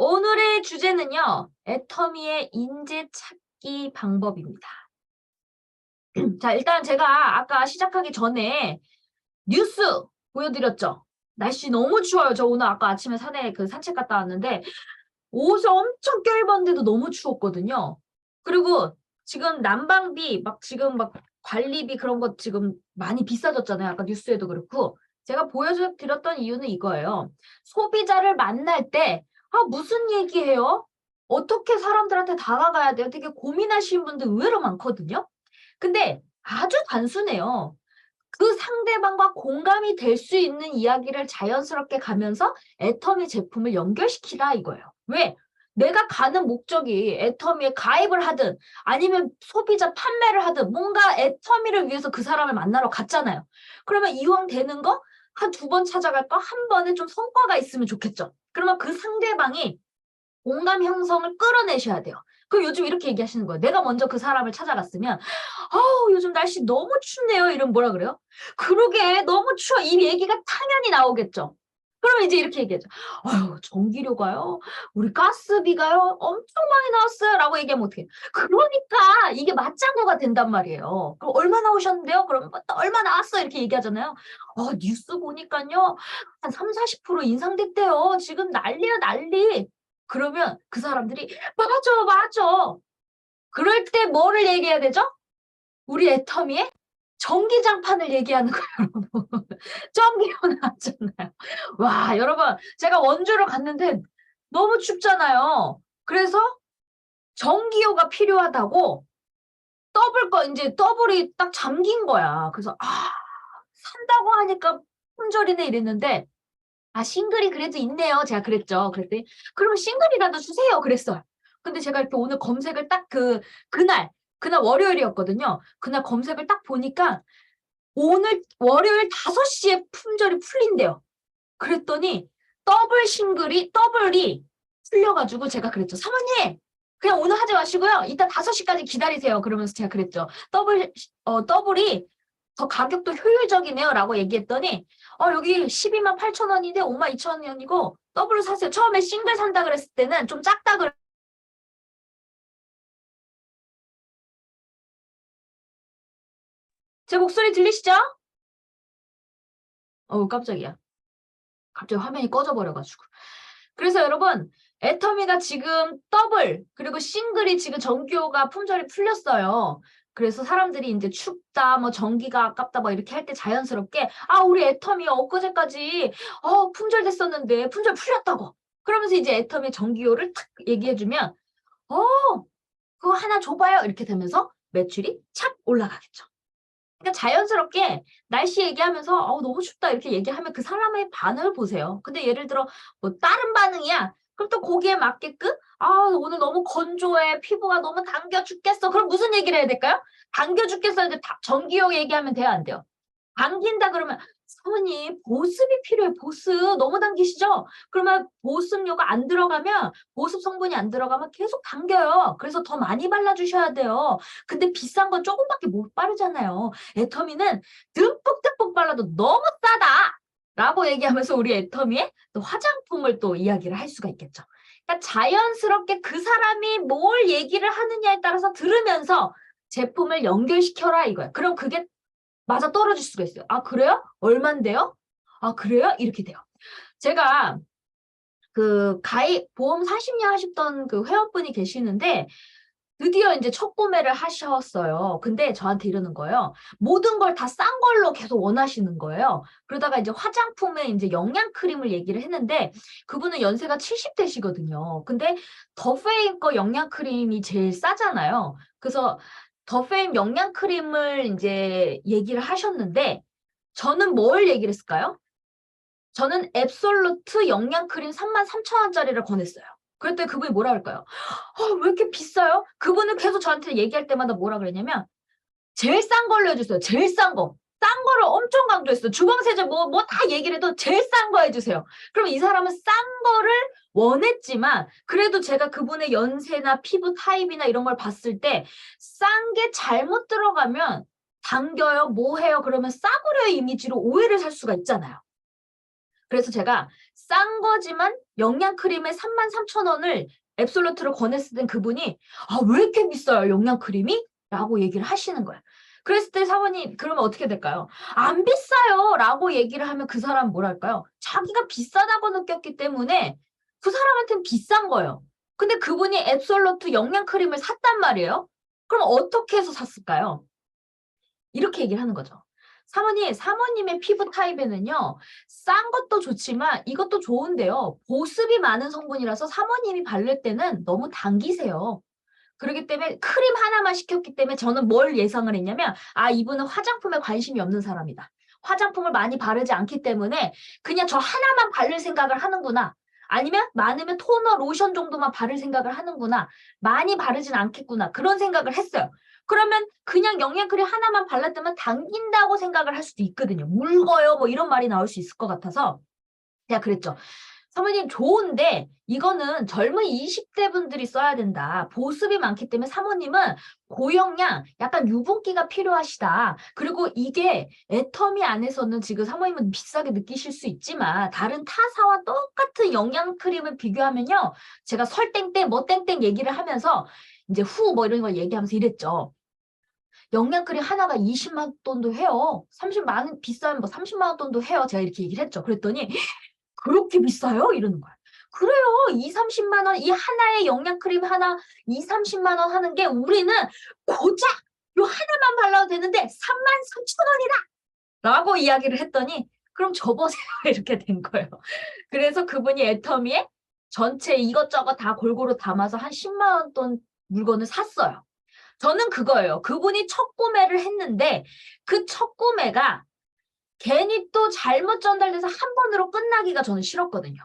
오늘의 주제는요. 애터미의 인재 찾기 방법입니다. 자, 일단 제가 아까 시작하기 전에 뉴스 보여드렸죠. 날씨 너무 추워요. 저 오늘 아까 아침에 산에 산책 갔다 왔는데 옷을 엄청 껴입었는데도 너무 추웠거든요. 그리고 지금 난방비 지금 관리비 그런 거 지금 많이 비싸졌잖아요. 아까 뉴스에도 그렇고. 제가 보여드렸던 이유는 이거예요. 소비자를 만날 때 무슨 얘기해요? 어떻게 사람들한테 다가가야 돼요? 되게 고민하시는 분들 의외로 많거든요. 근데 아주 단순해요. 그 상대방과 공감이 될 수 있는 이야기를 자연스럽게 가면서 애터미 제품을 연결시키라 이거예요. 왜? 내가 가는 목적이 애터미에 가입을 하든 아니면 소비자 판매를 하든 뭔가 애터미를 위해서 그 사람을 만나러 갔잖아요. 그러면 이왕 되는 거 한 두 번 찾아갈까? 한 번에 좀 성과가 있으면 좋겠죠. 그러면 그 상대방이 공감 형성을 끌어내셔야 돼요. 그럼 요즘 이렇게 얘기하시는 거예요. 내가 먼저 그 사람을 찾아갔으면 요즘 날씨 너무 춥네요. 이러면 뭐라 그래요? 그러게 너무 추워. 이 얘기가 당연히 나오겠죠. 그러면 이제 이렇게 얘기하죠. 전기료가요? 우리 가스비가요? 엄청 많이 나왔어요. 라고 얘기하면 어떡해요? 그러니까 이게 맞장구가 된단 말이에요. 그럼 얼마 나오셨는데요? 그러면 얼마 나왔어? 이렇게 얘기하잖아요. 뉴스 보니까요. 한 3, 40% 인상됐대요. 지금 난리야 난리. 그러면 그 사람들이 맞아 맞아. 그럴 때 뭐를 얘기해야 되죠? 우리 애터미에 전기장판을 얘기하는 거예요, 여러분. 전기료 나왔잖아요. 와, 여러분, 제가 원주를 갔는데 너무 춥잖아요. 그래서 전기요가 필요하다고 이제 더블이 딱 잠긴 거야. 그래서 산다고 하니까 품절이네 이랬는데 싱글이 그래도 있네요. 제가 그랬죠. 그랬더니 그럼 싱글이라도 주세요. 그랬어요. 근데 제가 이렇게 오늘 검색을 딱 그날 월요일이었거든요. 그날 검색을 딱 보니까 오늘 월요일 5시에 품절이 풀린대요. 그랬더니 더블이 풀려가지고 제가 그랬죠. 사모님, 그냥 오늘 하지 마시고요. 이따 5시까지 기다리세요. 그러면서 제가 그랬죠. 더블이 더 가격도 효율적이네요. 라고 얘기했더니, 여기 12만 8천 원인데 5만 2천 원이고, 더블을 사세요. 처음에 싱글 산다 그랬을 때는 좀 작다 제 목소리 들리시죠? 깜짝이야. 갑자기 화면이 꺼져버려가지고. 그래서 여러분, 애터미가 지금 더블, 그리고 싱글이 지금 전기요가 품절이 풀렸어요. 그래서 사람들이 이제 춥다, 전기가 아깝다, 이렇게 할 때 자연스럽게, 우리 애터미 엊그제까지, 품절 됐었는데, 품절 풀렸다고. 그러면서 이제 애터미 전기요를 탁 얘기해주면, 어, 그거 하나 줘봐요. 이렇게 되면서 매출이 착 올라가겠죠. 그러니까 자연스럽게 날씨 얘기하면서 너무 춥다 이렇게 얘기하면 그 사람의 반응을 보세요. 근데 예를 들어 다른 반응이야. 그럼 또 거기에 맞게끔 오늘 너무 건조해. 피부가 너무 당겨 죽겠어. 그럼 무슨 얘기를 해야 될까요? 당겨 죽겠어. 근데 전기요 얘기하면 돼요, 안 돼요? 당긴다 그러면 사모님 보습이 필요해. 보습 너무 당기시죠? 그러면 보습료가 안 들어가면 보습 성분이 안 들어가면 계속 당겨요. 그래서 더 많이 발라주셔야 돼요. 근데 비싼 건 조금밖에 못 바르잖아요. 애터미는 듬뿍듬뿍 발라도 너무 싸다. 라고 얘기하면서 우리 애터미에 또 화장품을 또 이야기를 할 수가 있겠죠. 그러니까 자연스럽게 그 사람이 뭘 얘기를 하느냐에 따라서 들으면서 제품을 연결시켜라 이거야. 그럼 그게 맞아 떨어질 수가 있어요. 그래요? 얼만데요? 그래요? 이렇게 돼요. 제가 보험 40년 하셨던 그 회원분이 계시는데 드디어 이제 첫 구매를 하셨어요. 근데 저한테 이러는 거예요. 모든 걸 다 싼 걸로 계속 원하시는 거예요. 그러다가 이제 화장품에 이제 영양 크림을 얘기를 했는데 그분은 연세가 70대시거든요. 근데 더페임 거 영양 크림이 제일 싸잖아요. 그래서 더페임 영양 크림을 이제 얘기를 하셨는데 저는 뭘 얘기를 했을까요? 저는 앱솔루트 영양 크림 33,000원짜리를 권했어요. 그랬더니 그분이 뭐라 할까요? 왜 이렇게 비싸요? 그분은 계속 저한테 얘기할 때마다 뭐라 그랬냐면 제일 싼 걸로 해주세요. 제일 싼 거. 싼 거를 엄청 강조했어요. 주방세제 다 얘기를 해도 제일 싼 거 해주세요. 그럼 이 사람은 싼 거를 원했지만 그래도 제가 그분의 연세나 피부 타입이나 이런 걸 봤을 때 싼 게 잘못 들어가면 당겨요, 뭐 해요? 그러면 싸구려 이미지로 오해를 살 수가 있잖아요. 그래서 제가 싼 거지만 영양크림에 33,000원을 앱솔루트를 권했을 땐 그분이 왜 이렇게 비싸요 영양크림이? 라고 얘기를 하시는 거예요. 그랬을 때 사모님 그러면 어떻게 될까요? 안 비싸요 라고 얘기를 하면 그 사람은 뭐랄까요? 자기가 비싸다고 느꼈기 때문에 그 사람한테는 비싼 거예요. 근데 그분이 앱솔루트 영양크림을 샀단 말이에요. 그럼 어떻게 해서 샀을까요? 이렇게 얘기를 하는 거죠. 사모님의 피부 타입에는요, 싼 것도 좋지만 이것도 좋은데요. 보습이 많은 성분이라서 사모님이 바를 때는 너무 당기세요. 그렇기 때문에 크림 하나만 시켰기 때문에 저는 뭘 예상을 했냐면, 이분은 화장품에 관심이 없는 사람이다. 화장품을 많이 바르지 않기 때문에 그냥 저 하나만 바를 생각을 하는구나. 아니면 많으면 토너, 로션 정도만 바를 생각을 하는구나. 많이 바르진 않겠구나. 그런 생각을 했어요. 그러면 그냥 영양크림 하나만 발랐다면 당긴다고 생각을 할 수도 있거든요. 묽어요. 뭐 이런 말이 나올 수 있을 것 같아서 제가 그랬죠. 사모님 좋은데 이거는 젊은 20대 분들이 써야 된다. 보습이 많기 때문에 사모님은 고영양, 약간 유분기가 필요하시다. 그리고 이게 애터미 안에서는 지금 사모님은 비싸게 느끼실 수 있지만 다른 타사와 똑같은 영양 크림을 비교하면요. 제가 설땡땡, 땡땡 얘기를 하면서 이제 뭐 이런 걸 얘기하면서 이랬죠. 영양크림 하나가 20만 돈도 해요. 30만 원 비싸면 뭐 30만 원 돈도 해요. 제가 이렇게 얘기를 했죠. 그랬더니 그렇게 비싸요? 이러는 거야. 그래요. 2, 30만 원, 이 하나의 영양크림 하나 2, 30만 원 하는 게 우리는 고작 요 하나만 발라도 되는데 33,000원이다. 라고 이야기를 했더니 그럼 접어세요. 이렇게 된 거예요. 그래서 그분이 애터미에 전체 이것저것 다 골고루 담아서 한 10만 원 돈 물건을 샀어요. 저는 그거예요. 그분이 첫 구매를 했는데 그 첫 구매가 괜히 또 잘못 전달돼서 한 번으로 끝나기가 저는 싫었거든요.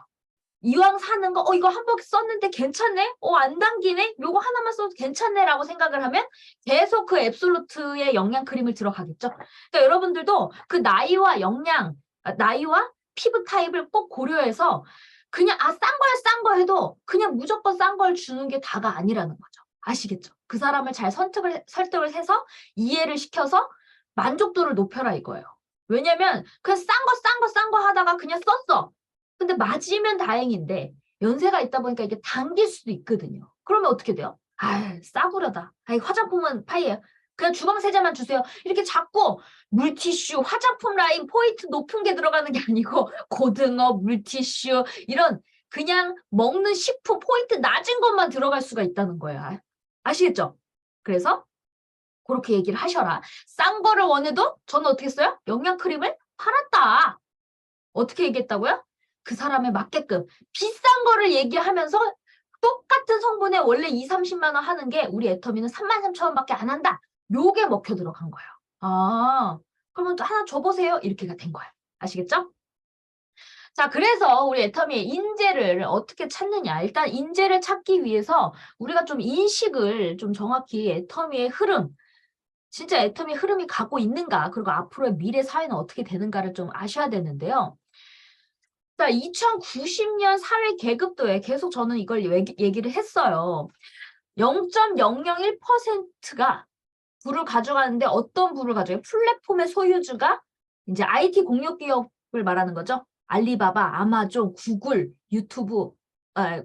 이왕 사는 거, 이거 한 번 썼는데 괜찮네? 안 당기네? 요거 하나만 써도 괜찮네? 라고 생각을 하면 계속 그 앱솔루트의 영양크림을 들어가겠죠? 그러니까 여러분들도 그 나이와 피부 타입을 꼭 고려해서 그냥, 싼 거 해도 그냥 무조건 싼 걸 주는 게 다가 아니라는 거죠. 아시겠죠? 그 사람을 잘 설득을 해서 이해를 시켜서 만족도를 높여라 이거예요. 왜냐면 그냥 싼 거 하다가 그냥 썼어. 근데 맞으면 다행인데 연세가 있다 보니까 이게 당길 수도 있거든요. 그러면 어떻게 돼요? 싸구려다. 화장품은 파이에요. 그냥 주방세제만 주세요. 이렇게 자꾸 물티슈, 화장품 라인 포인트 높은 게 들어가는 게 아니고 고등어, 물티슈 이런 그냥 먹는 식품 포인트 낮은 것만 들어갈 수가 있다는 거예요. 아시겠죠? 그래서 그렇게 얘기를 하셔라. 싼 거를 원해도 저는 어떻게 했어요? 영양크림을 팔았다. 어떻게 얘기했다고요? 그 사람에 맞게끔 비싼 거를 얘기하면서 똑같은 성분에 원래 2, 30만 원 하는 게 우리 애터미는 33,000원밖에 안 한다. 요게 먹혀 들어간 거예요. 그러면 또 하나 줘보세요. 이렇게가 된 거예요. 아시겠죠? 자, 그래서 우리 애터미의 인재를 어떻게 찾느냐. 일단 인재를 찾기 위해서 우리가 좀 인식을 좀 정확히 애터미의 흐름, 진짜 애터미 흐름이 가고 있는가, 그리고 앞으로의 미래 사회는 어떻게 되는가를 좀 아셔야 되는데요. 자, 2090년 사회 계급도에 계속 저는 이걸 얘기를 했어요. 0.001%가 부를 가져가는데 어떤 부를 가져가요? 플랫폼의 소유주가 이제 IT 공룡 기업을 말하는 거죠. 알리바바, 아마존, 구글, 유튜브,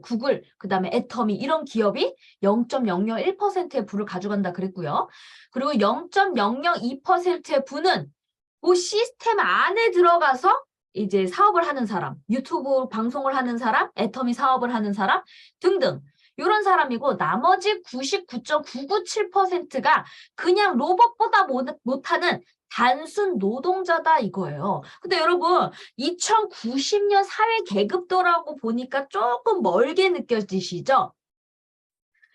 구글, 그다음에 애터미 이런 기업이 0.001%의 부를 가져간다 그랬고요. 그리고 0.002%의 부는 그 시스템 안에 들어가서 이제 사업을 하는 사람, 유튜브 방송을 하는 사람, 애터미 사업을 하는 사람 등등 이런 사람이고 나머지 99.997%가 그냥 로봇보다 못하는 단순 노동자다 이거예요. 근데 여러분 2090년 사회 계급도라고 보니까 조금 멀게 느껴지시죠?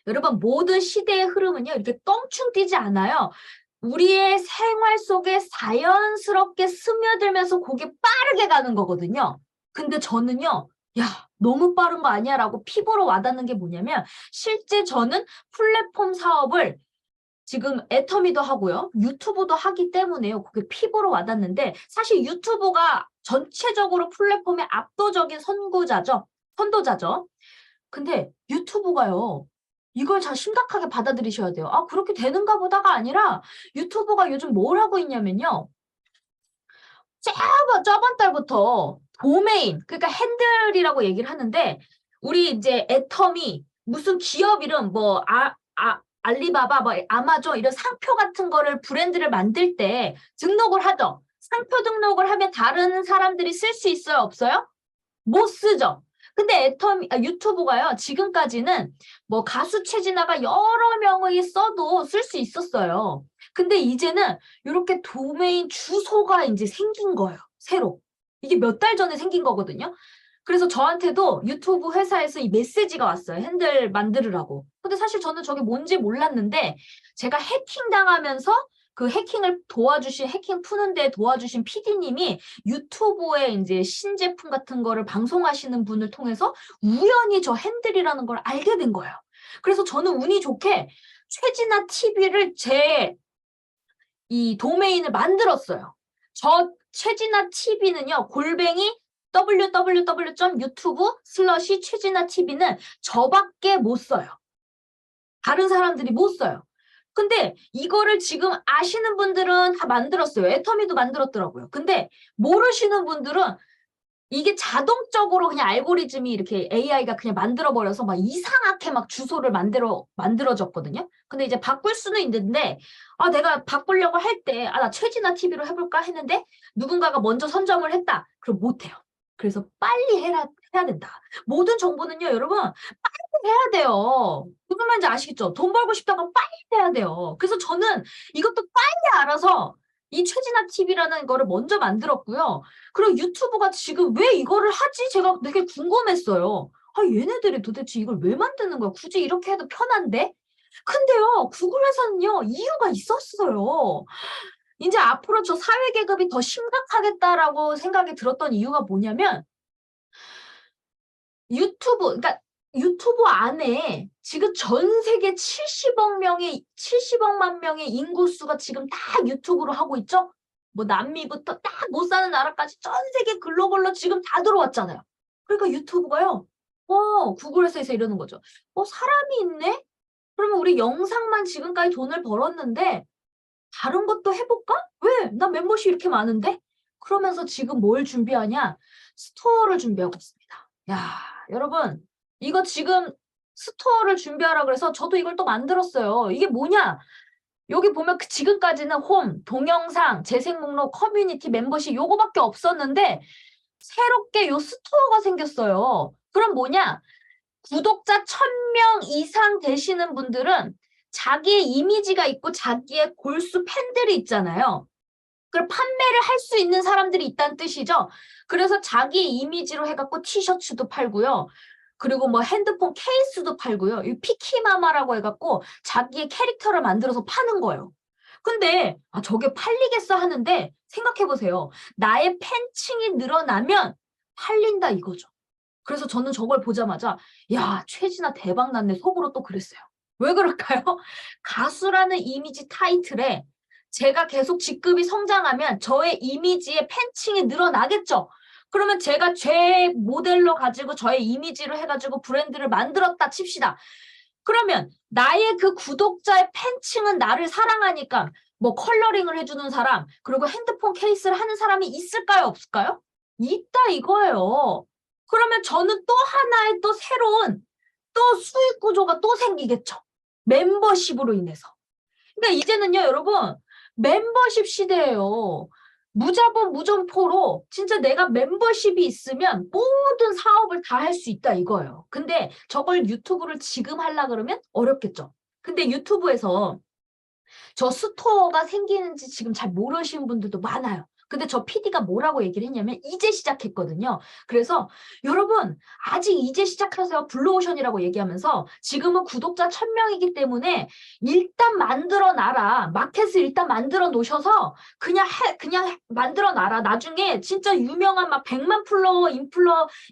여러분 모든 시대의 흐름은요 이렇게 껑충 뛰지 않아요. 우리의 생활 속에 자연스럽게 스며들면서 그게 빠르게 가는 거거든요. 근데 저는요, 너무 빠른 거 아니야? 라고 피부로 와닿는 게 뭐냐면, 실제 저는 플랫폼 사업을 지금 애터미도 하고요, 유튜브도 하기 때문에요. 그게 피부로 와닿는데, 사실 유튜브가 전체적으로 플랫폼의 압도적인 선도자죠. 근데 유튜브가요, 이걸 잘 심각하게 받아들이셔야 돼요. 그렇게 되는가 보다가 아니라 유튜브가 요즘 뭘 하고 있냐면요. 저번 달부터 도메인, 그러니까 핸들이라고 얘기를 하는데, 우리 이제 애터미, 무슨 기업 이름, 뭐, 알리바바, 뭐, 아마존, 이런 상표 같은 거를 브랜드를 만들 때 등록을 하죠. 상표 등록을 하면 다른 사람들이 쓸 수 있어요? 없어요? 못 쓰죠. 근데 유튜브가요, 지금까지는 뭐 가수 최진아가 여러 명이 써도 쓸 수 있었어요. 근데 이제는 이렇게 도메인 주소가 이제 생긴 거예요. 새로. 이게 몇 달 전에 생긴 거거든요. 그래서 저한테도 유튜브 회사에서 이 메시지가 왔어요. 핸들 만들으라고. 근데 사실 저는 저게 뭔지 몰랐는데 제가 해킹 당하면서 그 해킹을 도와주신, 해킹 푸는데 도와주신 PD님이 유튜브에 이제 신제품 같은 거를 방송하시는 분을 통해서 우연히 저 핸들이라는 걸 알게 된 거예요. 그래서 저는 운이 좋게 최진아 TV를 제 이 도메인을 만들었어요. 저 최진아 TV는요, 골뱅이 www.youtube/최진아 TV는 저밖에 못 써요. 다른 사람들이 못 써요. 근데 이거를 지금 아시는 분들은 다 만들었어요. 애터미도 만들었더라고요. 근데 모르시는 분들은 이게 자동적으로 그냥 알고리즘이 이렇게 AI가 그냥 만들어버려서 막 이상하게 막 주소를 만들어졌거든요. 근데 이제 바꿀 수는 있는데, 내가 바꾸려고 할 때, 나 최진아 TV로 해볼까 했는데, 누군가가 먼저 선점을 했다. 그럼 못해요. 그래서 빨리 해야 된다. 모든 정보는요, 여러분, 빨리 해야 돼요. 무슨 말인지 아시겠죠? 돈 벌고 싶다고 빨리 해야 돼요. 그래서 저는 이것도 빨리 알아서 이 최진아 TV라는 거를 먼저 만들었고요. 그리고 유튜브가 지금 왜 이거를 하지? 제가 되게 궁금했어요. 얘네들이 도대체 이걸 왜 만드는 거야? 굳이 이렇게 해도 편한데? 근데요, 구글에서는요, 이유가 있었어요. 이제 앞으로 저 사회 계급이 더 심각하겠다라고 생각이 들었던 이유가 뭐냐면, 그러니까 유튜브 안에 지금 전 세계 70억만 명의 인구수가 지금 다 유튜브로 하고 있죠? 뭐 남미부터 딱 못 사는 나라까지 전 세계 글로벌로 지금 다 들어왔잖아요. 그러니까 유튜브가요. 구글에서 이러는 거죠. 사람이 있네? 그러면 우리 영상만 지금까지 돈을 벌었는데 다른 것도 해볼까? 왜? 나 멤버십 이렇게 많은데? 그러면서 지금 뭘 준비하냐? 스토어를 준비하고 있습니다. 야, 여러분, 이거 지금 스토어를 준비하라 그래서 저도 이걸 또 만들었어요. 이게 뭐냐? 여기 보면 지금까지는 홈, 동영상, 재생 목록, 커뮤니티, 멤버십 요거밖에 없었는데 새롭게 요 스토어가 생겼어요. 그럼 뭐냐? 구독자 1000명 이상 되시는 분들은 자기의 이미지가 있고 자기의 골수 팬들이 있잖아요. 그걸 판매를 할 수 있는 사람들이 있다는 뜻이죠. 그래서 자기 이미지로 해갖고 티셔츠도 팔고요. 그리고 뭐 핸드폰 케이스도 팔고요. 이 피키마마라고 해갖고 자기의 캐릭터를 만들어서 파는 거예요. 근데 저게 팔리겠어 하는데 생각해보세요. 나의 팬층이 늘어나면 팔린다 이거죠. 그래서 저는 저걸 보자마자 야, 최진아 대박 났네 속으로 또 그랬어요. 왜 그럴까요? 가수라는 이미지 타이틀에 제가 계속 직급이 성장하면 저의 이미지의 팬층이 늘어나겠죠. 그러면 제가 제 모델로 가지고 저의 이미지로 해가지고 브랜드를 만들었다 칩시다. 그러면 나의 그 구독자의 팬층은 나를 사랑하니까 뭐 컬러링을 해주는 사람, 그리고 핸드폰 케이스를 하는 사람이 있을까요? 없을까요? 있다 이거예요. 그러면 저는 또 하나의 또 새로운 또 수익 구조가 또 생기겠죠. 멤버십으로 인해서. 그러니까 이제는요, 여러분, 멤버십 시대예요. 무자본 무점포로 진짜 내가 멤버십이 있으면 모든 사업을 다 할 수 있다 이거예요. 근데 저걸 유튜브를 지금 하려 그러면 어렵겠죠. 근데 유튜브에서 저 스토어가 생기는지 지금 잘 모르시는 분들도 많아요. 근데 저 PD가 뭐라고 얘기를 했냐면 이제 시작했거든요. 그래서 여러분 아직 이제 시작하세요. 블루오션이라고 얘기하면서 지금은 구독자 1000명이기 때문에 일단 만들어 놔라. 마켓을 일단 만들어 놓으셔서 그냥 만들어 놔라. 나중에 진짜 유명한 막 100만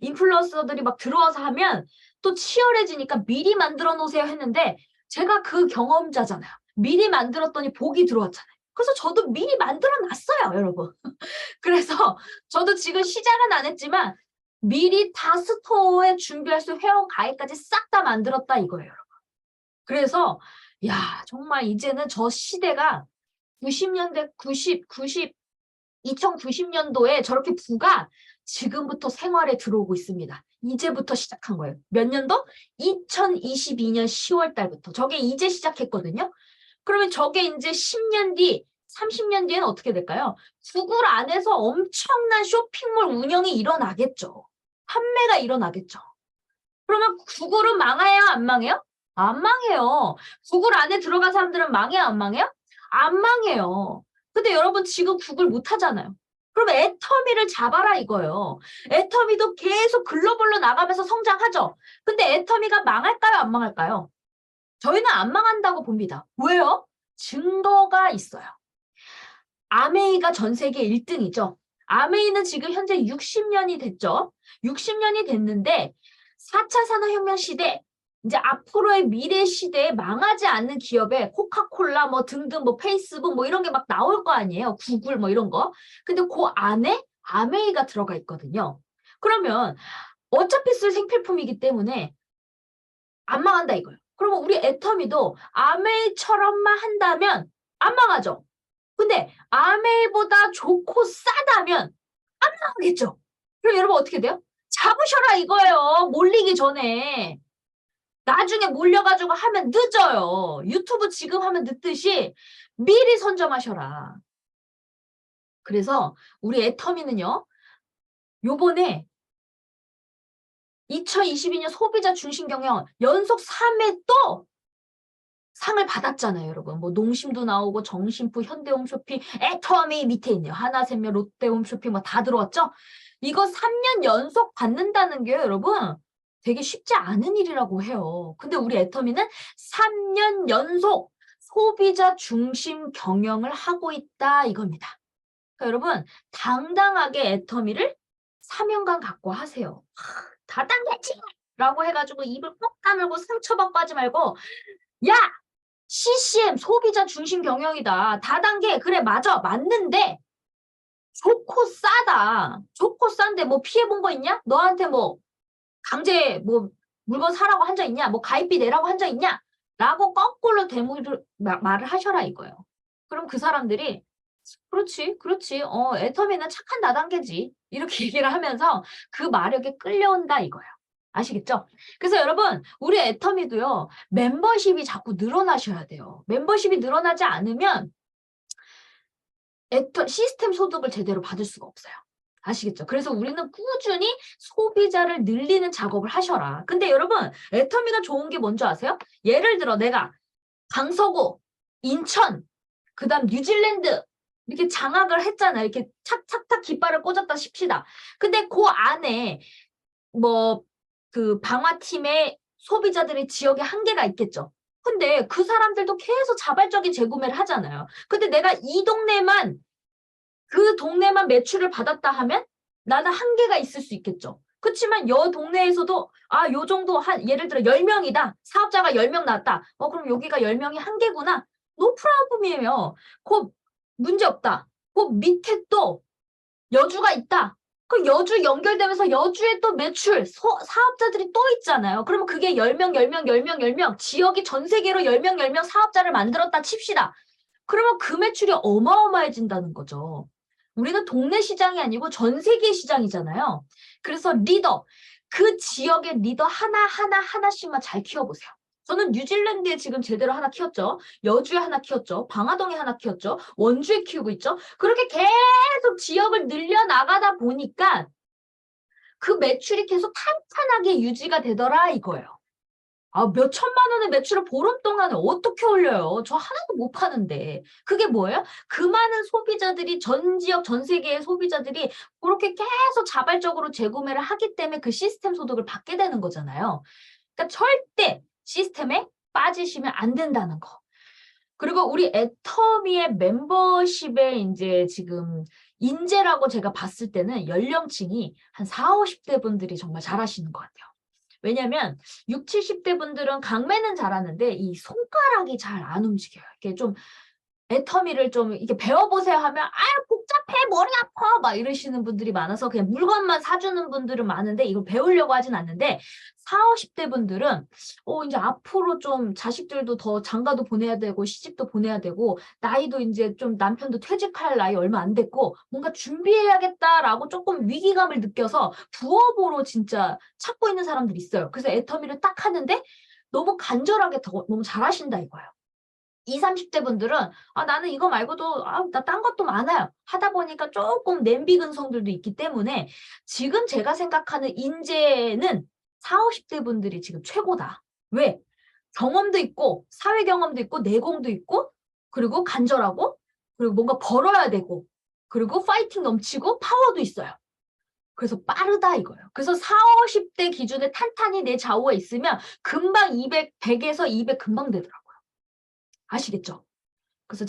인플루언서들이 막 들어와서 하면 또 치열해지니까 미리 만들어 놓으세요 했는데 제가 그 경험자잖아요. 미리 만들었더니 복이 들어왔잖아요. 그래서 저도 미리 만들어 놨어요, 여러분. 그래서 저도 지금 시작은 안 했지만 미리 다 스토어에 준비할 수 회원 가입까지 싹 다 만들었다 이거예요, 여러분. 그래서 정말 이제는 저 시대가 2090년도에 저렇게 부가 지금부터 생활에 들어오고 있습니다. 이제부터 시작한 거예요. 몇 년도? 2022년 10월 달부터. 저게 이제 시작했거든요. 그러면 저게 이제 10년 뒤, 30년 뒤에는 어떻게 될까요? 구글 안에서 엄청난 쇼핑몰 운영이 일어나겠죠. 판매가 일어나겠죠. 그러면 구글은 망해요, 안 망해요? 안 망해요. 구글 안에 들어간 사람들은 망해요, 안 망해요? 안 망해요. 근데 여러분 지금 구글 못 하잖아요. 그럼 애터미를 잡아라 이거예요. 애터미도 계속 글로벌로 나가면서 성장하죠. 근데 애터미가 망할까요, 안 망할까요? 저희는 안 망한다고 봅니다. 왜요? 증거가 있어요. 아메이가 전 세계 1등이죠. 아메이는 지금 현재 60년이 됐죠. 60년이 됐는데 4차 산업혁명 시대, 이제 앞으로의 미래 시대에 망하지 않는 기업에 코카콜라 뭐 등등 뭐 페이스북 뭐 이런 게 막 나올 거 아니에요. 구글 뭐 이런 거. 근데 그 안에 아메이가 들어가 있거든요. 그러면 어차피 쓸 생필품이기 때문에 안 망한다 이거예요. 그러면 우리 애터미도 아메이처럼만 한다면 안 망하죠. 근데 아메이보다 좋고 싸다면 안 망하겠죠. 그럼 여러분 어떻게 돼요? 잡으셔라 이거예요. 몰리기 전에. 나중에 몰려가지고 하면 늦어요. 유튜브 지금 하면 늦듯이 미리 선점하셔라. 그래서 우리 애터미는요. 요번에 2022년 소비자 중심 경영 연속 3회 또 상을 받았잖아요, 여러분. 뭐 농심도 나오고 정신푸, 현대홈쇼핑, 애터미 밑에 있네요. 하나생명, 롯데홈쇼핑 뭐 다 들어왔죠? 이거 3년 연속 받는다는 게 여러분 되게 쉽지 않은 일이라고 해요. 근데 우리 애터미는 3년 연속 소비자 중심 경영을 하고 있다 이겁니다. 그러니까 여러분 당당하게 애터미를 4년간 갖고 하세요. 다당했지! 라고 해가지고 입을 꼭 다물고 상처받고 하지 말고 야! CCM 소비자 중심 경영이다. 다단계 그래 맞아 맞는데 좋고 싸다. 좋고 싼데 뭐 피해 본 거 있냐? 너한테 뭐 강제 뭐 물건 사라고 한 적 있냐? 뭐 가입비 내라고 한 적 있냐? 라고 거꾸로 대물을 말을 하셔라 이거예요. 그럼 그 사람들이 그렇지 그렇지 애터미는 착한 다단계지 이렇게 얘기를 하면서 그 마력에 끌려온다 이거예요. 아시겠죠? 그래서 여러분 우리 애터미도요. 멤버십이 자꾸 늘어나셔야 돼요. 멤버십이 늘어나지 않으면 시스템 소득을 제대로 받을 수가 없어요. 아시겠죠? 그래서 우리는 꾸준히 소비자를 늘리는 작업을 하셔라. 근데 여러분 애터미가 좋은 게 뭔지 아세요? 예를 들어 내가 강서구, 인천, 그 다음 뉴질랜드 이렇게 장악을 했잖아요. 이렇게 착착착 깃발을 꽂았다 칩시다. 근데 그 안에 뭐 그 방화팀의 소비자들의 지역에 한계가 있겠죠. 근데 그 사람들도 계속 자발적인 재구매를 하잖아요. 근데 내가 이 동네만 그 동네만 매출을 받았다 하면 나는 한계가 있을 수 있겠죠. 그렇지만 여 동네에서도 요 정도 한 예를 들어 10명이다. 사업자가 10명 나왔다. 그럼 여기가 10명이 한계구나. 노 프라블럼이에요. 그 문제 없다. 그 밑에 또 여주가 있다. 그 여주 연결되면서 여주에 또 매출, 사업자들이 또 있잖아요. 그러면 그게 10명, 10명, 10명, 10명, 지역이 전 세계로 10명, 10명 사업자를 만들었다 칩시다. 그러면 그 매출이 어마어마해진다는 거죠. 우리는 동네 시장이 아니고 전 세계 시장이잖아요. 그래서 리더, 그 지역의 리더 하나씩만 잘 키워보세요. 저는 뉴질랜드에 지금 제대로 하나 키웠죠. 여주에 하나 키웠죠. 방화동에 하나 키웠죠. 원주에 키우고 있죠. 그렇게 계속 지역을 늘려나가다 보니까 그 매출이 계속 탄탄하게 유지가 되더라 이거예요. 몇 천만 원의 매출을 보름 동안에 어떻게 올려요? 저 하나도 못 파는데. 그게 뭐예요? 그 많은 소비자들이 전 지역, 전 세계의 소비자들이 그렇게 계속 자발적으로 재구매를 하기 때문에 그 시스템 소득을 받게 되는 거잖아요. 그러니까 절대 시스템에 빠지시면 안 된다는 거. 그리고 우리 애터미의 멤버십에 이제 지금 인재라고 제가 봤을 때는 연령층이 한 40, 50대 분들이 정말 잘하시는 것 같아요. 왜냐면 60, 70대 분들은 강매는 잘하는데 이 손가락이 잘 안 움직여요. 이게 좀 애터미를 좀 이렇게 배워보세요 하면 복잡해 머리 아파 막 이러시는 분들이 많아서 그냥 물건만 사주는 분들은 많은데 이걸 배우려고 하진 않는데 40, 50대 분들은 이제 앞으로 좀 자식들도 더 장가도 보내야 되고 시집도 보내야 되고 나이도 이제 좀 남편도 퇴직할 나이 얼마 안 됐고 뭔가 준비해야겠다라고 조금 위기감을 느껴서 부업으로 진짜 찾고 있는 사람들이 있어요. 그래서 애터미를 딱 하는데 너무 간절하게 너무 잘하신다 이거예요. 20, 30대 분들은 나는 이거 말고도 나 딴 것도 많아요. 하다 보니까 조금 냄비 근성들도 있기 때문에 지금 제가 생각하는 인재는 40, 50대 분들이 지금 최고다. 왜? 경험도 있고 사회 경험도 있고 내공도 있고 그리고 간절하고 그리고 뭔가 벌어야 되고 그리고 파이팅 넘치고 파워도 있어요. 그래서 빠르다 이거예요. 그래서 40, 50대 기준에 탄탄히 내 좌우가 있으면 금방 200, 100에서 200 금방 되더라고요. 아시겠죠? 그래서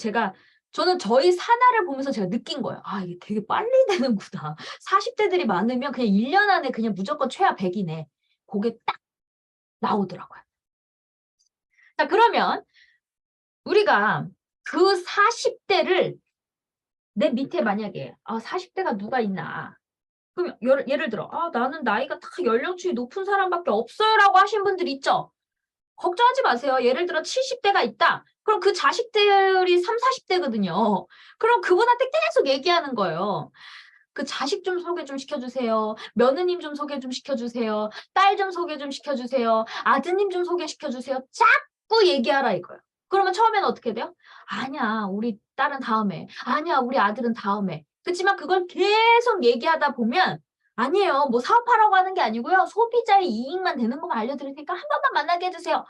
저는 저희 사나를 보면서 제가 느낀 거예요. 이게 되게 빨리 되는구나. 40대들이 많으면 그냥 1년 안에 그냥 무조건 최하 100이네. 그게 딱 나오더라고요. 자, 그러면 우리가 그 40대를 내 밑에 만약에 40대가 누가 있나. 그럼 예를 들어 나는 나이가 딱 연령층이 높은 사람밖에 없어요라고 하신 분들 있죠? 걱정하지 마세요. 예를 들어 70대가 있다. 그럼 그 자식들이 3, 40대거든요. 그럼 그분한테 계속 얘기하는 거예요. 그 자식 좀 소개 좀 시켜주세요. 며느님 좀 소개 좀 시켜주세요. 딸 좀 소개 좀 시켜주세요. 아드님 좀 소개시켜주세요. 자꾸 얘기하라 이거예요. 그러면 처음에는 어떻게 돼요? 아니야, 우리 딸은 다음에. 아니야, 우리 아들은 다음에. 그렇지만 그걸 계속 얘기하다 보면 아니에요. 뭐 사업하라고 하는 게 아니고요. 소비자의 이익만 되는 것만 알려드릴 테니까 한 번만 만나게 해주세요.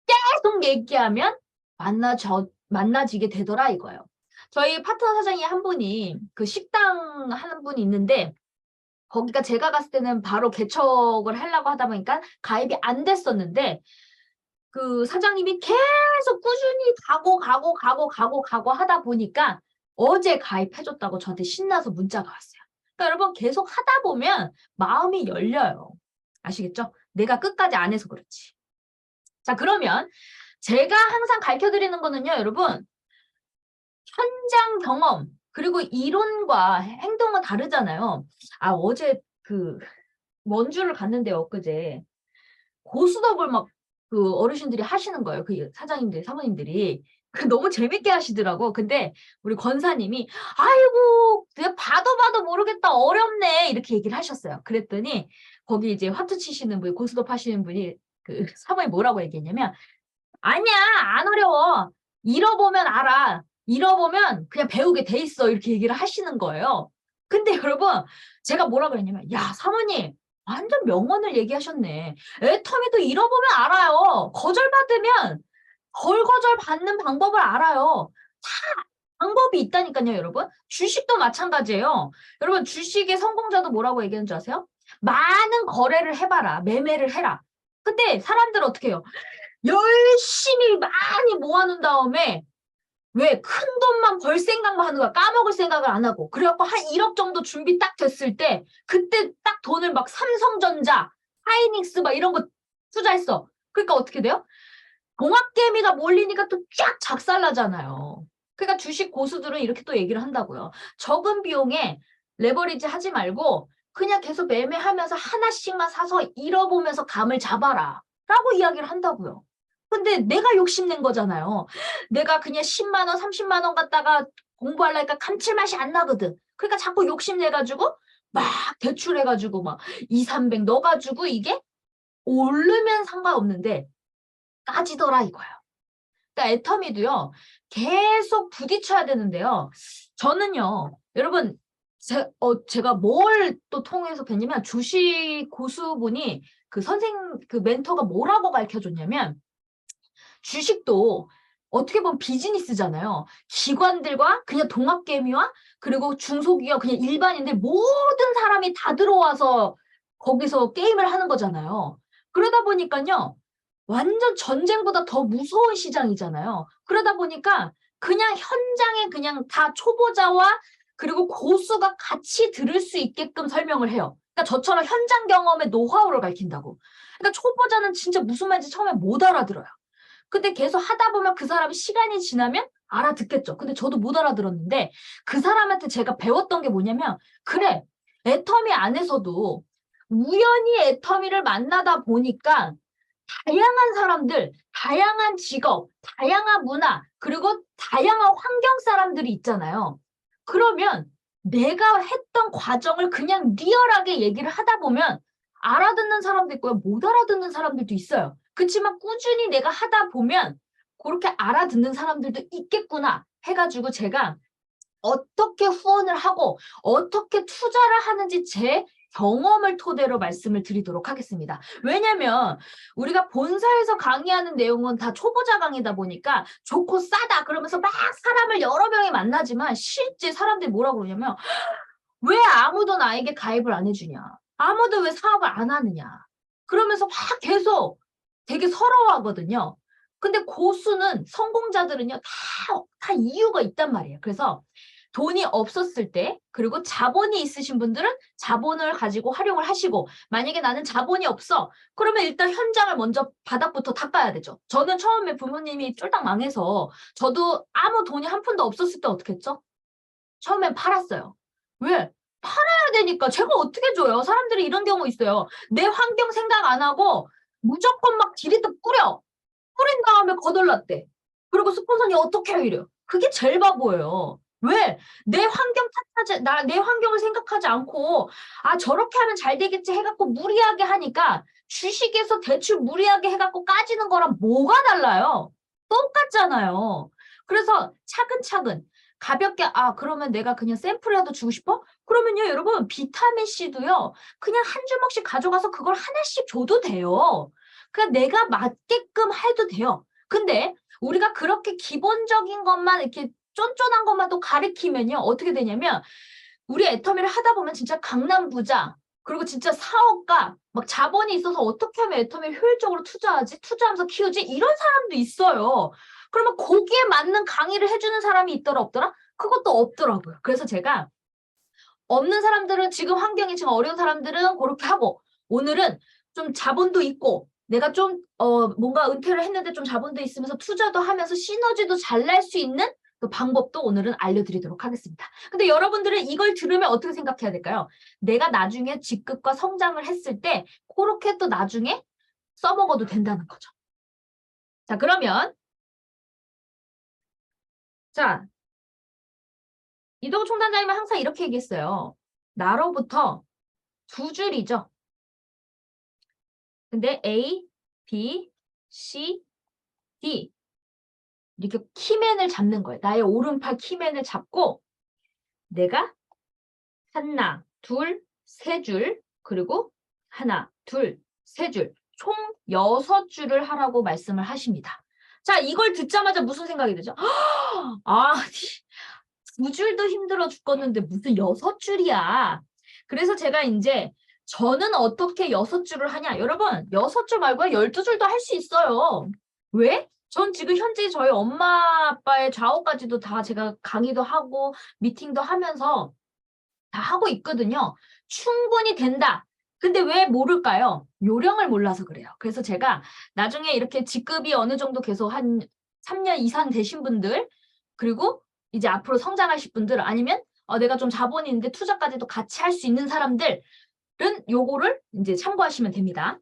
계속 얘기하면 만나지게 되더라 이거예요. 저희 파트너 사장이 한 분이 그 식당 하는 분이 있는데 거기가 제가 갔을 때는 바로 개척을 하려고 하다 보니까 가입이 안 됐었는데 그 사장님이 계속 꾸준히 가고 하다 보니까 어제 가입해줬다고 저한테 신나서 문자가 왔어요. 그러니까 여러분 계속 하다 보면 마음이 열려요. 아시겠죠? 내가 끝까지 안 해서 그렇지. 자, 그러면 제가 항상 가르쳐드리는 거는요, 여러분. 현장 경험, 그리고 이론과 행동은 다르잖아요. 어제 원주를 갔는데 엊그제 고스톱을 막 그 어르신들이 하시는 거예요. 그 사장님들, 사모님들이. 너무 재밌게 하시더라고. 근데 우리 권사님이 아이고 내가 봐도 모르겠다 어렵네 이렇게 얘기를 하셨어요. 그랬더니 거기 이제 화투 치시는 분, 고스톱 하시는 분이 그 사모님 뭐라고 얘기했냐면 아니야 안 어려워. 잃어보면 알아. 잃어보면 그냥 배우게 돼 있어. 이렇게 얘기를 하시는 거예요. 근데 여러분 제가 뭐라고 했냐면 야 사모님 완전 명언을 얘기하셨네. 애터미도 잃어보면 알아요. 거절받으면 거절 받는 방법을 알아요. 다 방법이 있다니까요, 여러분. 주식도 마찬가지예요. 여러분, 주식의 성공자도 뭐라고 얘기하는 줄 아세요? 많은 거래를 해봐라. 매매를 해라. 근데 사람들은 어떻게 해요? 열심히 많이 모아놓은 다음에 왜 큰 돈만 벌 생각만 하는 거야. 까먹을 생각을 안 하고. 그래갖고 한 1억 정도 준비 딱 됐을 때 그때 딱 돈을 막 삼성전자, 하이닉스 막 이런 거 투자했어. 그러니까 어떻게 돼요? 동학개미가 몰리니까 또 쫙 작살나잖아요. 그러니까 주식 고수들은 이렇게 또 얘기를 한다고요. 적은 비용에 레버리지 하지 말고 그냥 계속 매매하면서 하나씩만 사서 잃어보면서 감을 잡아라. 라고 이야기를 한다고요. 근데 내가 욕심낸 거잖아요. 내가 그냥 10만 원, 30만 원 갖다가 공부하려니까 감칠맛이 안 나거든. 그러니까 자꾸 욕심내가지고 막 대출해가지고 막 2, 300 넣어가지고 이게 오르면 상관없는데 까지더라 이거예요. 그러니까 애터미도요. 계속 부딪혀야 되는데요. 저는요. 여러분 제가 뭘 또 통해서 뵀냐면 주식 고수분이 그 멘토가 뭐라고 가르쳐줬냐면 주식도 어떻게 보면 비즈니스잖아요. 기관들과 그냥 동학개미와 그리고 중소기업 그냥 일반인들 모든 사람이 다 들어와서 거기서 게임을 하는 거잖아요. 그러다 보니까요. 완전 전쟁보다 더 무서운 시장이잖아요. 그러다 보니까 그냥 현장에 그냥 다 초보자와 그리고 고수가 같이 들을 수 있게끔 설명을 해요. 그러니까 저처럼 현장 경험의 노하우를 가르친다고. 그러니까 초보자는 진짜 무슨 말인지 처음에 못 알아들어요. 근데 계속 하다 보면 그 사람이 시간이 지나면 알아듣겠죠. 근데 저도 못 알아들었는데 그 사람한테 제가 배웠던 게 뭐냐면 그래, 애터미 안에서도 우연히 애터미를 만나다 보니까 다양한 사람들, 다양한 직업, 다양한 문화, 그리고 다양한 환경 사람들이 있잖아요. 그러면 내가 했던 과정을 그냥 리얼하게 얘기를 하다 보면 알아듣는 사람도 있고요. 못 알아듣는 사람들도 있어요. 그렇지만 꾸준히 내가 하다 보면 그렇게 알아듣는 사람들도 있겠구나 해가지고 제가 어떻게 후원을 하고 어떻게 투자를 하는지 제 경험을 토대로 말씀을 드리도록 하겠습니다. 왜냐면 우리가 본사에서 강의하는 내용은 다 초보자 강의다 보니까 좋고 싸다 그러면서 막 사람을 여러 명이 만나지만 실제 사람들이 뭐라고 그러냐면 왜 아무도 나에게 가입을 안 해주냐? 아무도 왜 사업을 안 하느냐? 그러면서 막 계속 되게 서러워하거든요. 근데 고수는 성공자들은요 다 이유가 있단 말이에요. 그래서 돈이 없었을 때 그리고 자본이 있으신 분들은 자본을 가지고 활용을 하시고 만약에 나는 자본이 없어 그러면 일단 현장을 먼저 바닥부터 닦아야 되죠. 저는 처음에 부모님이 쫄딱 망해서 저도 아무 돈이 한 푼도 없었을 때 어떻게 했죠? 처음엔 팔았어요. 왜? 팔아야 되니까 제가 어떻게 줘요? 사람들이 이런 경우 있어요. 내 환경 생각 안 하고 무조건 막 디리트 뿌린 다음에 거덜났대. 그리고 스폰서님 어떻게 해요? 이래요. 그게 제일 바보예요. 왜? 내 환경을 생각하지 않고, 아, 저렇게 하면 잘 되겠지 해갖고 무리하게 하니까 주식에서 대출 무리하게 해갖고 까지는 거랑 뭐가 달라요? 똑같잖아요. 그래서 차근차근 가볍게, 아, 그러면 내가 그냥 샘플이라도 주고 싶어? 그러면요, 여러분, 비타민C도요, 그냥 한 주먹씩 가져가서 그걸 하나씩 줘도 돼요. 그냥 내가 맞게끔 해도 돼요. 근데 우리가 그렇게 기본적인 것만 이렇게 쫀쫀한 것만 또 가르치면요. 어떻게 되냐면 우리 애터미를 하다 보면 진짜 강남 부자 그리고 진짜 사업가 막 자본이 있어서 어떻게 하면 애터미를 효율적으로 투자하지? 투자하면서 키우지? 이런 사람도 있어요. 그러면 거기에 맞는 강의를 해주는 사람이 있더라 없더라? 그것도 없더라고요. 그래서 제가 없는 사람들은 지금 환경이 지금 어려운 사람들은 그렇게 하고 오늘은 좀 자본도 있고 내가 좀 뭔가 은퇴를 했는데 좀 자본도 있으면서 투자도 하면서 시너지도 잘 날 수 있는 그 방법도 오늘은 알려드리도록 하겠습니다. 근데 여러분들은 이걸 들으면 어떻게 생각해야 될까요? 내가 나중에 직급과 성장을 했을 때 그렇게 또 나중에 써먹어도 된다는 거죠. 자, 그러면 자, 이동욱 총단장님은 항상 이렇게 얘기했어요. 나로부터 두 줄이죠. 근데 A, B, C, D 이렇게 키맨을 잡는 거예요. 나의 오른팔 키맨을 잡고 내가 하나, 둘, 세 줄 그리고 하나, 둘, 세 줄 총 6줄을 하라고 말씀을 하십니다. 자, 이걸 듣자마자 무슨 생각이 들죠? 아, 두 줄도 힘들어 죽겠는데 무슨 6줄이야. 그래서 제가 이제 저는 어떻게 6줄을 하냐. 여러분 6줄 말고 12줄도 할 수 있어요. 왜? 전 지금 현재 저희 엄마 아빠의 좌우까지도 다 제가 강의도 하고 미팅도 하면서 다 하고 있거든요. 충분히 된다. 근데 왜 모를까요? 요령을 몰라서 그래요. 그래서 제가 나중에 이렇게 직급이 어느 정도 계속 한 3년 이상 되신 분들 그리고 이제 앞으로 성장하실 분들 아니면 내가 좀 자본이 있는데 투자까지도 같이 할 수 있는 사람들은 요거를 이제 참고하시면 됩니다.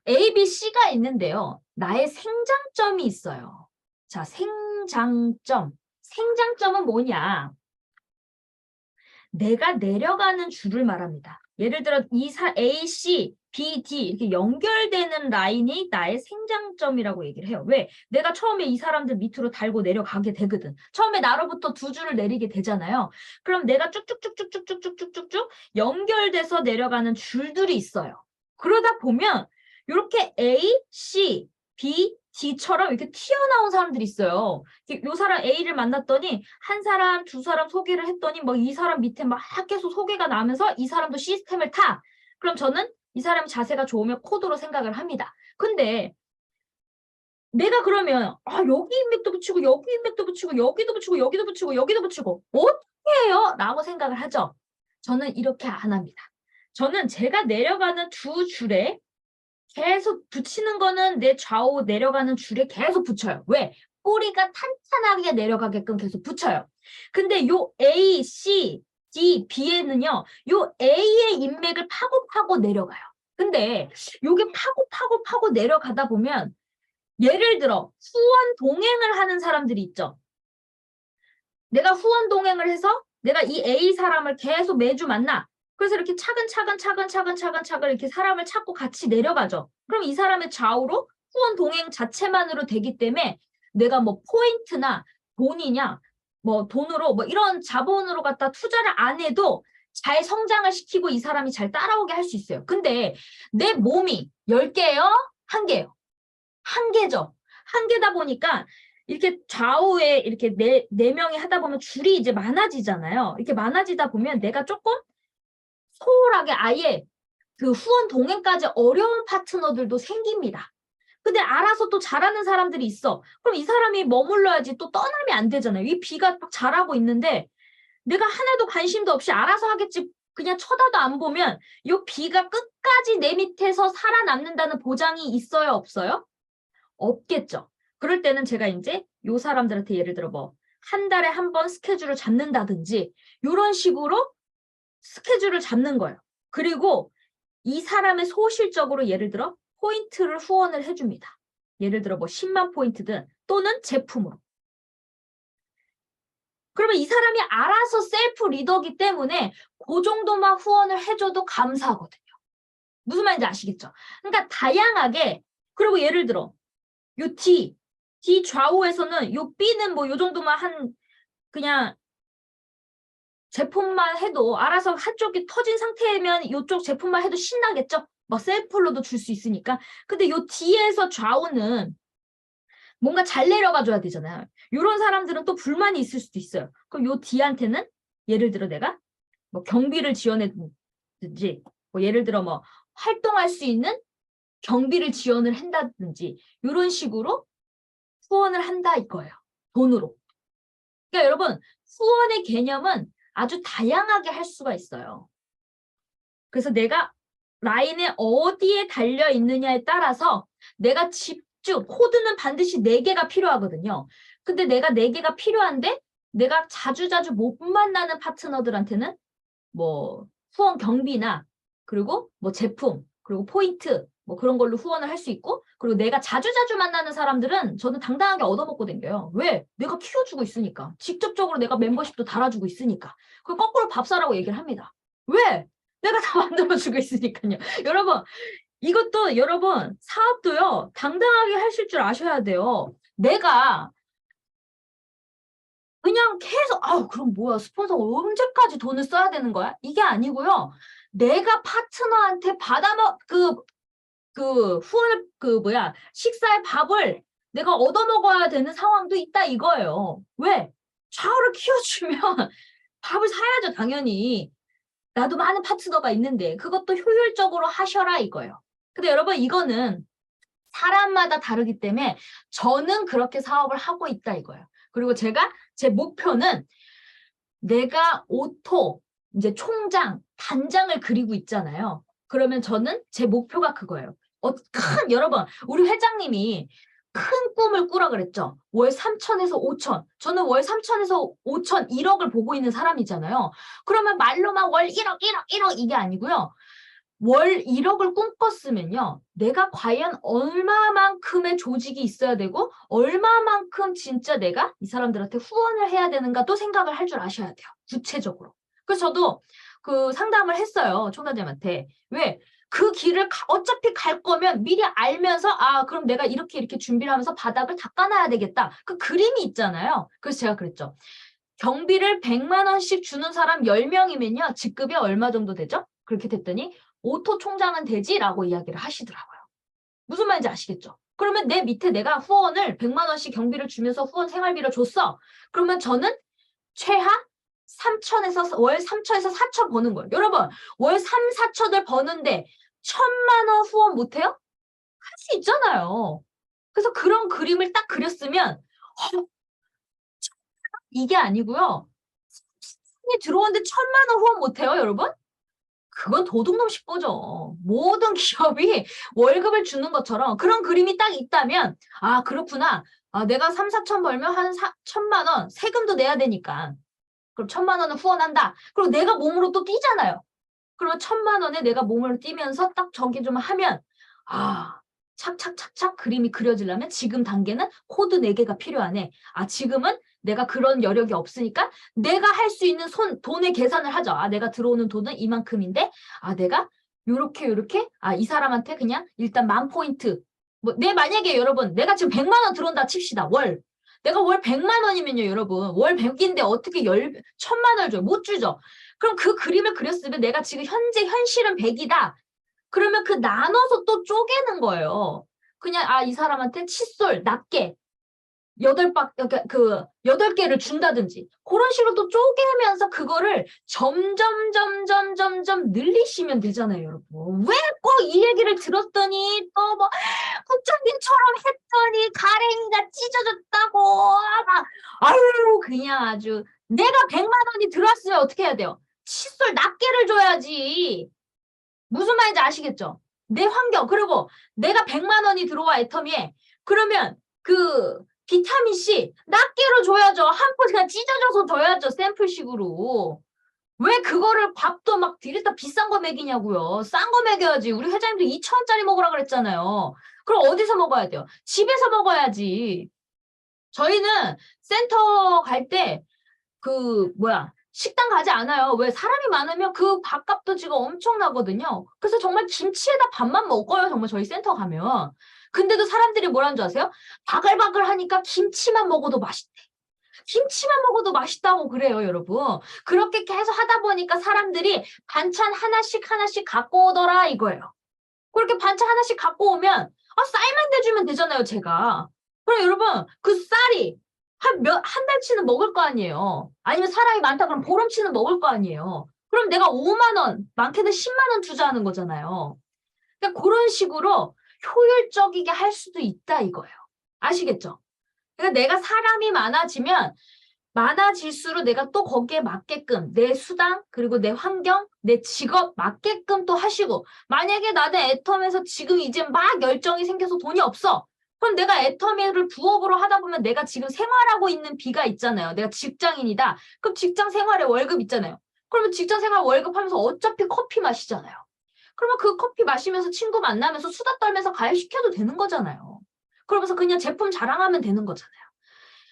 A, B, C가 있는데요. 나의 생장점이 있어요. 자, 생장점. 생장점은 뭐냐? 내가 내려가는 줄을 말합니다. 예를 들어 A, C, B, D 이렇게 연결되는 라인이 나의 생장점이라고 얘기를 해요. 왜? 내가 처음에 이 사람들 밑으로 달고 내려가게 되거든. 처음에 나로부터 두 줄을 내리게 되잖아요. 그럼 내가 쭉쭉쭉쭉쭉쭉쭉쭉쭉 연결돼서 내려가는 줄들이 있어요. 그러다 보면 이렇게 A, C, B, D처럼 이렇게 튀어나온 사람들이 있어요. 요 사람 A를 만났더니 한 사람, 두 사람 소개를 했더니 뭐 이 사람 밑에 막 계속 소개가 나면서 이 사람도 시스템을 타. 그럼 저는 이 사람 자세가 좋으면 코드로 생각을 합니다. 근데 내가 그러면 여기 인맥도 붙이고 여기 인맥도 붙이고 여기도 붙이고 여기도 붙이고 여기도 붙이고 어떻게 해요? 라고 생각을 하죠. 저는 이렇게 안 합니다. 저는 제가 내려가는 두 줄에 계속 붙이는 거는 내 좌우 내려가는 줄에 계속 붙여요. 왜? 꼬리가 탄탄하게 내려가게끔 계속 붙여요. 근데 요 A, C, D, B에는요, 요 A의 인맥을 파고 내려가요. 근데 요게 파고 내려가다 보면 예를 들어 후원 동행을 하는 사람들이 있죠. 내가 후원 동행을 해서 내가 이 A 사람을 계속 매주 만나. 그래서 이렇게 차근차근 이렇게 사람을 찾고 같이 내려가죠. 그럼 이 사람의 좌우로 후원 동행 자체만으로 되기 때문에 내가 뭐 포인트나 돈이냐, 뭐 돈으로 뭐 이런 자본으로 갖다 투자를 안 해도 잘 성장을 시키고 이 사람이 잘 따라오게 할 수 있어요. 근데 내 몸이 10개예요? 1개예요? 1개죠. 1개다 보니까 이렇게 좌우에 이렇게 네 명이 하다 보면 줄이 이제 많아지잖아요. 이렇게 많아지다 보면 내가 조금 소홀하게 아예 그 후원 동행까지 어려운 파트너들도 생깁니다. 근데 알아서 또 잘하는 사람들이 있어. 그럼 이 사람이 머물러야지 또 떠나면 안 되잖아요. 이 B가 막 잘하고 있는데 내가 하나도 관심도 없이 알아서 하겠지 그냥 쳐다도 안 보면 이 B가 끝까지 내 밑에서 살아남는다는 보장이 있어요, 없어요? 없겠죠. 그럴 때는 제가 이제 요 사람들한테 예를 들어 뭐 한 달에 한 번 스케줄을 잡는다든지 이런 식으로 스케줄을 잡는 거예요. 그리고 이 사람의 소실적으로 예를 들어 포인트를 후원을 해줍니다. 예를 들어 뭐 10만 포인트든 또는 제품으로. 그러면 이 사람이 알아서 셀프 리더기 때문에 그 정도만 후원을 해줘도 감사하거든요. 무슨 말인지 아시겠죠? 그러니까 다양하게 그리고 예를 들어 요 D 좌우에서는 요 B는 뭐 요 정도만 그냥 제품만 해도 알아서 한쪽이 터진 상태면 요쪽 제품만 해도 신나겠죠? 막 셀프로도 줄 수 있으니까. 근데 요 D에서 좌우는 뭔가 잘 내려가 줘야 되잖아요. 요런 사람들은 또 불만이 있을 수도 있어요. 그럼 요 D한테는 예를 들어 내가 뭐 경비를 지원해든지 뭐 예를 들어 뭐 활동할 수 있는 경비를 지원을 한다든지 이런 식으로 후원을 한다 이거예요. 돈으로. 그러니까 여러분 후원의 개념은 아주 다양하게 할 수가 있어요. 그래서 내가 라인에 어디에 달려 있느냐에 따라서 내가 집중, 코드는 반드시 4개가 필요하거든요. 근데 내가 4개가 필요한데 내가 자주자주 못 만나는 파트너들한테는 뭐 후원 경비나 그리고 뭐 제품, 그리고 포인트 뭐 그런 걸로 후원을 할 수 있고 그리고 내가 자주자주 만나는 사람들은 저는 당당하게 얻어먹고 댕겨요. 왜? 내가 키워주고 있으니까. 직접적으로 내가 멤버십도 달아주고 있으니까. 그걸 거꾸로 밥 사라고 얘기를 합니다. 왜? 내가 다 만들어주고 있으니까요. 여러분 이것도 여러분 사업도요. 당당하게 하실 줄 아셔야 돼요. 내가 그냥 계속 그럼 뭐야 스폰서가 언제까지 돈을 써야 되는 거야? 이게 아니고요. 내가 파트너한테 후원을 식사의 밥을 내가 얻어먹어야 되는 상황도 있다 이거예요. 왜? 좌우를 키워주면 밥을 사야죠 당연히. 나도 많은 파트너가 있는데 그것도 효율적으로 하셔라 이거예요. 근데 여러분 이거는 사람마다 다르기 때문에 저는 그렇게 사업을 하고 있다 이거예요. 그리고 제 목표는 내가 이제 총장, 단장을 그리고 있잖아요. 그러면 저는 제 목표가 그거예요. 여러분, 우리 회장님이 큰 꿈을 꾸라 그랬죠. 월 3천에서 5천. 저는 월 3천에서 5천, 1억을 보고 있는 사람이잖아요. 그러면 말로만 월 1억, 1억, 1억 이게 아니고요. 월 1억을 꿈꿨으면요. 내가 과연 얼마만큼의 조직이 있어야 되고 얼마만큼 진짜 내가 이 사람들한테 후원을 해야 되는가도 생각을 할 줄 아셔야 돼요. 구체적으로. 그래서 저도 그 상담을 했어요. 총장님한테. 왜? 그 길을 어차피 갈 거면 미리 알면서 그럼 내가 이렇게 준비를 하면서 바닥을 닦아놔야 되겠다. 그 그림이 있잖아요. 그래서 제가 그랬죠. 경비를 100만 원씩 주는 사람 10명이면요. 직급이 얼마 정도 되죠? 그렇게 됐더니 오토 총장은 되지라고 이야기를 하시더라고요. 무슨 말인지 아시겠죠? 그러면 내 밑에 내가 후원을 100만 원씩 경비를 주면서 후원 생활비를 줬어. 그러면 저는 최하 월 3천에서 4천 버는 거예요. 여러분 월 3, 4천을 버는데 1,000만 원 후원 못해요? 할 수 있잖아요. 그래서 그런 그림을 딱 그렸으면 이게 아니고요. 들어오는데 1,000만 원 후원 못해요, 여러분? 그건 도둑놈 10보죠. 모든 기업이 월급을 주는 것처럼 그런 그림이 딱 있다면, 아, 그렇구나. 아, 내가 3, 4천 벌면 한 1,000만 원 세금도 내야 되니까. 그럼 1,000만 원을 후원한다. 그리고 내가 몸으로 또 뛰잖아요. 그러면 1,000만 원에 내가 몸을 뛰면서 딱 저기 좀 하면, 아, 착착착착 그림이 그려지려면 지금 단계는 코드 4개가 필요하네. 아, 지금은 내가 그런 여력이 없으니까 내가 할 수 있는 돈의 계산을 하죠. 아, 내가 들어오는 돈은 이만큼인데, 아, 내가 요렇게, 아, 이 사람한테 그냥 일단 10,000포인트. 뭐, 만약에 여러분, 내가 지금 100만 원 들어온다 칩시다, 월. 내가 월 100만 원이면요, 여러분. 월 100인데 어떻게 1,000만 원을 줘요? 못 주죠. 그럼 그 그림을 그렸으면 내가 지금 현실은 100이다. 그러면 그 나눠서 또 쪼개는 거예요. 그냥, 아, 이 사람한테 칫솔 낮게 8개를 준다든지. 그런 식으로 또 쪼개면서 그거를 점점 늘리시면 되잖아요, 여러분. 왜 꼭 이 얘기를 들었더니 또 뭐, 국장님처럼 했더니 가랭이가 찢어졌다고. 아유, 그냥 아주. 내가 100만 원이 들어왔으면 어떻게 해야 돼요? 칫솔 낱개를 줘야지. 무슨 말인지 아시겠죠? 내 환경, 그리고 내가 100만 원이 들어와 애터미에. 그러면 그 비타민C 낱개로 줘야죠. 한 포 그냥 찢어져서 줘야죠. 샘플식으로. 왜 그거를 밥도 막 디리다 비싼 거 먹이냐고요. 싼 거 먹여야지. 우리 회장님도 2,000원짜리 먹으라 그랬잖아요. 그럼 어디서 먹어야 돼요? 집에서 먹어야지. 저희는 센터 갈 때 식당 가지 않아요. 왜? 사람이 많으면 그 밥값도 지금 엄청나거든요. 그래서 정말 김치에다 밥만 먹어요. 정말 저희 센터 가면. 근데도 사람들이 뭐라는 줄 아세요? 바글바글 하니까 김치만 먹어도 맛있대. 김치만 먹어도 맛있다고 그래요, 여러분. 그렇게 계속 하다 보니까 사람들이 반찬 하나씩 갖고 오더라 이거예요. 그렇게 반찬 하나씩 갖고 오면 쌀만 대주면 되잖아요, 제가. 그럼 여러분, 그 쌀이 한 달치는 먹을 거 아니에요. 아니면 사람이 많다 그럼 보름치는 먹을 거 아니에요. 그럼 내가 5만 원, 많게는 10만 원 투자하는 거잖아요. 그러니까 그런 식으로 효율적이게 할 수도 있다 이거예요. 아시겠죠? 그러니까 내가 사람이 많아질수록 내가 또 거기에 맞게끔 내 수당 그리고 내 환경, 내 직업 맞게끔 또 하시고 만약에 나는 애텀에서 지금 이제 막 열정이 생겨서 돈이 없어. 그럼 내가 애터미를 부업으로 하다 보면 내가 지금 생활하고 있는 비가 있잖아요. 내가 직장인이다. 그럼 직장 생활에 월급 있잖아요. 그러면 직장 생활 월급 하면서 어차피 커피 마시잖아요. 그러면 그 커피 마시면서 친구 만나면서 수다 떨면서 가입시켜도 되는 거잖아요. 그러면서 그냥 제품 자랑하면 되는 거잖아요.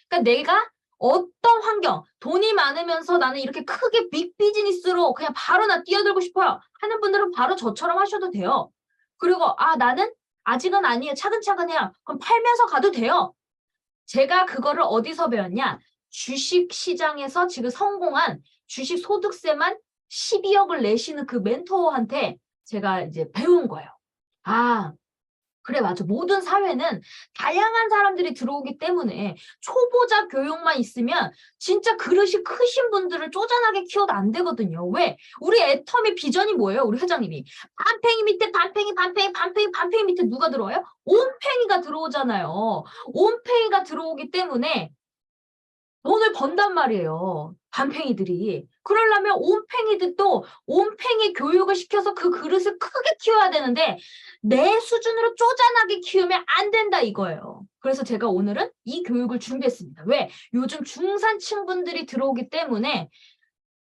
그러니까 내가 어떤 환경, 돈이 많으면서 나는 이렇게 크게 빅 비즈니스로 그냥 바로 나 뛰어들고 싶어요. 하는 분들은 바로 저처럼 하셔도 돼요. 그리고 나는 아직은 아니에요. 차근차근 해요. 그럼 팔면서 가도 돼요. 제가 그거를 어디서 배웠냐? 주식 시장에서 지금 성공한 주식 소득세만 12억을 내시는 그 멘토한테 제가 이제 배운 거예요. 그래, 맞아. 모든 사회는 다양한 사람들이 들어오기 때문에 초보자 교육만 있으면 진짜 그릇이 크신 분들을 쪼잔하게 키워도 안 되거든요. 왜? 우리 애터미 비전이 뭐예요? 우리 회장님이. 반팽이 밑에 반팽이 밑에 누가 들어와요? 온팽이가 들어오잖아요. 온팽이가 들어오기 때문에 돈을 번단 말이에요. 반팽이들이. 그러려면 온팽이들도 온팽이 교육을 시켜서 그 그릇을 크게 키워야 되는데 내 수준으로 쪼잔하게 키우면 안 된다 이거예요. 그래서 제가 오늘은 이 교육을 준비했습니다. 왜? 요즘 중산층 분들이 들어오기 때문에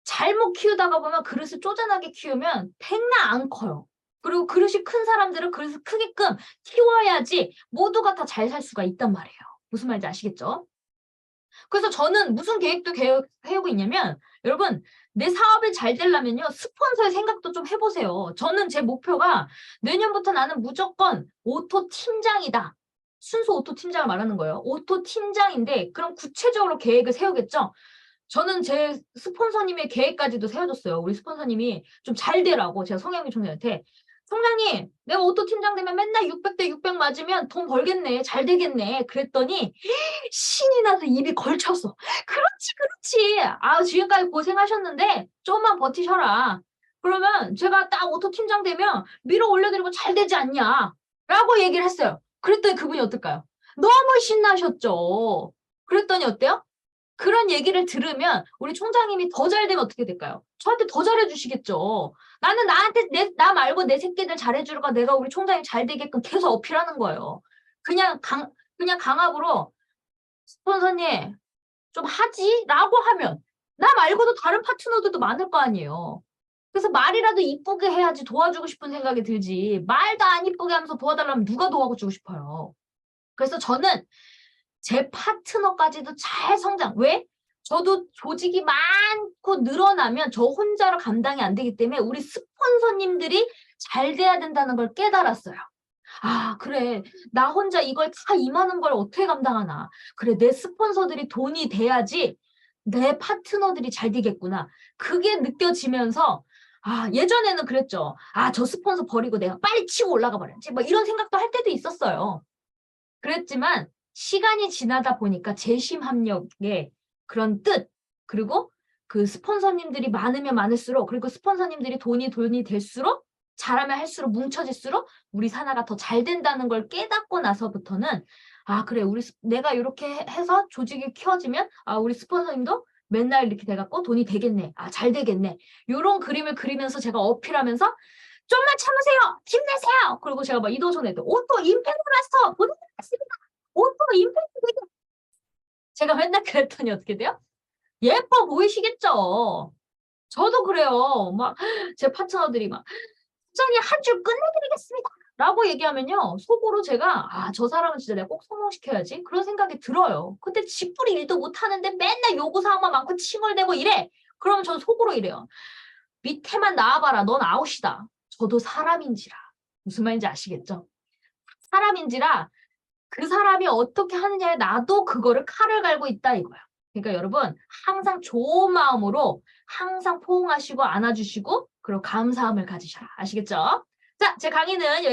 잘못 키우다가 보면 그릇을 쪼잔하게 키우면 백나 안 커요. 그리고 그릇이 큰 사람들은 그릇을 크게끔 키워야지 모두가 다 잘 살 수가 있단 말이에요. 무슨 말인지 아시겠죠? 그래서 저는 무슨 계획도 세우고 있냐면 여러분 내 사업이 잘 되려면요. 스폰서의 생각도 좀 해보세요. 저는 제 목표가 내년부터 나는 무조건 오토 팀장이다. 순수 오토 팀장을 말하는 거예요. 오토 팀장인데 그럼 구체적으로 계획을 세우겠죠. 저는 제 스폰서님의 계획까지도 세워줬어요. 우리 스폰서님이 좀 잘 되라고 제가 성향이 총장한테 성장님, 내가 오토 팀장 되면 맨날 600대 600 맞으면 돈 벌겠네. 잘 되겠네. 그랬더니 신이 나서 입이 걸쳤어. 그렇지. 지금까지 고생하셨는데 조금만 버티셔라. 그러면 제가 딱 오토 팀장 되면 밀어 올려드리고 잘 되지 않냐. 라고 얘기를 했어요. 그랬더니 그분이 어떨까요? 너무 신나셨죠. 그랬더니 어때요? 그런 얘기를 들으면 우리 총장님이 더 잘 되면 어떻게 될까요? 저한테 더 잘해주시겠죠. 나는 나한테 나 말고 내 새끼들 잘해주려고 내가 우리 총장님 잘 되게끔 계속 어필하는 거예요. 그냥 강압으로 스폰서님 좀 하지? 라고 하면 나 말고도 다른 파트너들도 많을 거 아니에요. 그래서 말이라도 이쁘게 해야지 도와주고 싶은 생각이 들지. 말도 안 이쁘게 하면서 도와달라면 누가 도와주고 싶어요. 그래서 저는 제 파트너까지도 잘 성장. 왜? 저도 조직이 많고 늘어나면 저 혼자로 감당이 안 되기 때문에 우리 스폰서님들이 잘 돼야 된다는 걸 깨달았어요. 아, 그래. 나 혼자 이걸 다 임하는 걸 어떻게 감당하나. 그래, 내 스폰서들이 돈이 돼야지 내 파트너들이 잘 되겠구나. 그게 느껴지면서 아, 예전에는 그랬죠. 아, 저 스폰서 버리고 내가 빨리 치고 올라가 버려야지. 뭐 이런 생각도 할 때도 있었어요. 그랬지만 시간이 지나다 보니까 재심 합력의 그런 뜻, 그리고 그 스폰서님들이 많으면 많을수록, 그리고 스폰서님들이 돈이 될수록, 잘하면 할수록 뭉쳐질수록 우리 사나가 더 잘 된다는 걸 깨닫고 나서부터는 아, 그래, 내가 이렇게 해서 조직이 키워지면 아, 우리 스폰서님도 맨날 이렇게 돼갖고 돈이 되겠네. 아, 잘 되겠네. 이런 그림을 그리면서 제가 어필하면서 좀만 참으세요. 힘내세요. 그리고 제가 막 이도전에도 오토 임팩트 마스터 보내드리겠습니다. 오토 임팩트 되게 제가 맨날 그랬더니 어떻게 돼요? 예뻐 보이시겠죠? 저도 그래요. 막 제 파트너들이 막 부장님 한 줄 끝내드리겠습니다. 라고 얘기하면요. 속으로 제가 아, 저 사람은 진짜 내가 꼭 성공시켜야지. 그런 생각이 들어요. 근데 쥐뿌리 일도 못하는데 맨날 요구사항만 많고 칭얼대고 이래. 그러면 전 속으로 이래요. 밑에만 나와봐라. 넌 아웃이다. 저도 사람인지라. 무슨 말인지 아시겠죠? 사람인지라 그 사람이 어떻게 하느냐에 나도 그거를 칼을 갈고 있다 이거야. 그러니까 여러분 항상 좋은 마음으로 항상 포옹하시고 안아주시고 그리고 감사함을 가지셔라. 아시겠죠? 자, 제 강의는 여기